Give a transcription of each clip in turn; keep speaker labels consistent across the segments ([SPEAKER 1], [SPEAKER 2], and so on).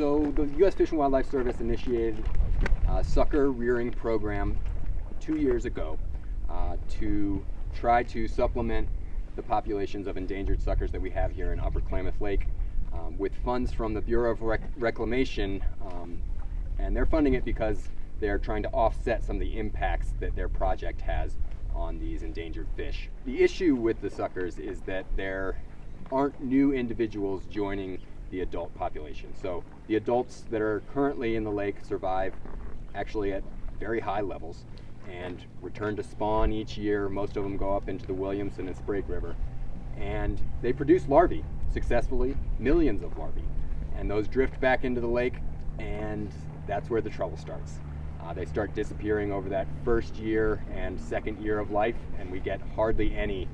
[SPEAKER 1] So the U.S. Fish and Wildlife Service initiated a sucker rearing program 2 years ago to try to supplement the populations of endangered suckers that we have here in Upper Klamath Lake with funds from the Bureau of Reclamation, and they're funding it because they're trying to offset some of the impacts that their project has on these endangered fish. The issue with the suckers is that there aren't new individuals joining the adult population. So the adults that are currently in the lake survive actually at very high levels and return to spawn each year. Most of them go up into the Williamson and Sprague River, and they produce larvae successfully, millions of larvae, and those drift back into the lake, and that's where the trouble starts. They start disappearing over that first year and second year of life, and we get hardly any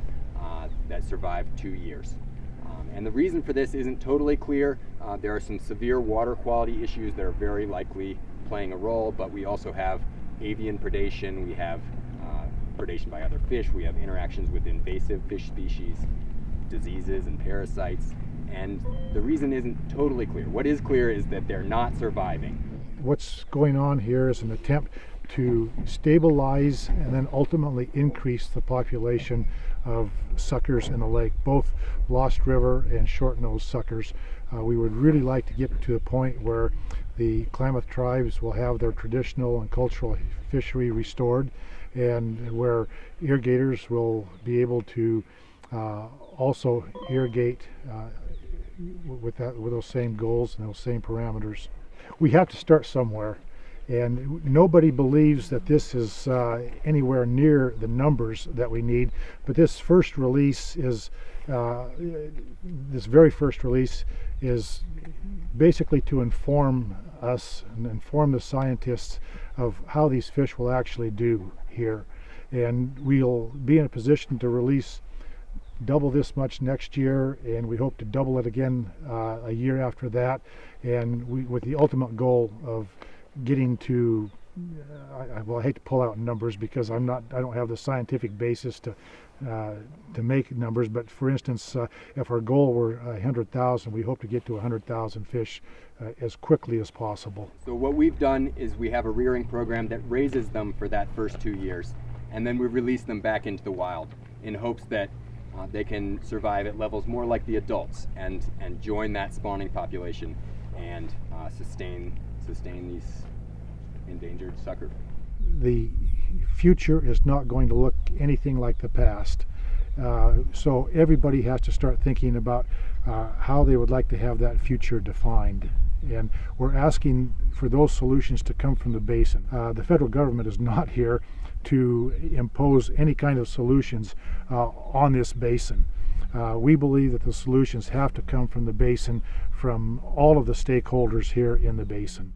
[SPEAKER 1] that survive 2 years. And the reason for this isn't totally clear. There are some severe water quality issues that are very likely playing a role, but we also have avian predation, we have predation by other fish, we have interactions with invasive fish species, diseases and parasites, and the reason isn't totally clear. What is clear is that they're not surviving.
[SPEAKER 2] What's going on here is an attempt to stabilize and then ultimately increase the population of suckers in the lake, both Lost River and short-nosed suckers. We would really like to get to a point where the Klamath tribes will have their traditional and cultural fishery restored, and where irrigators will be able to also irrigate with those same goals and those same parameters. We have to start somewhere, and nobody believes that this is anywhere near the numbers that we need, but this first release is this very first release is basically to inform us and inform the scientists of how these fish will actually do here, and we'll be in a position to release double this much next year, and we hope to double it again a year after that, and with the ultimate goal of getting to I hate to pull out numbers because I don't have the scientific basis to make numbers, but for instance, if our goal were 100,000, we hope to get to 100,000 fish as quickly as possible.
[SPEAKER 1] So what we've done is we have a rearing program that raises them for that first 2 years, and then we release them back into the wild in hopes that they can survive at levels more like the adults and join that spawning population and sustain these endangered sucker.
[SPEAKER 2] The future is not going to look anything like the past. So everybody has to start thinking about how they would like to have that future defined. And we're asking for those solutions to come from the basin. The federal government is not here to impose any kind of solutions on this basin. We believe that the solutions have to come from the basin, from all of the stakeholders here in the basin.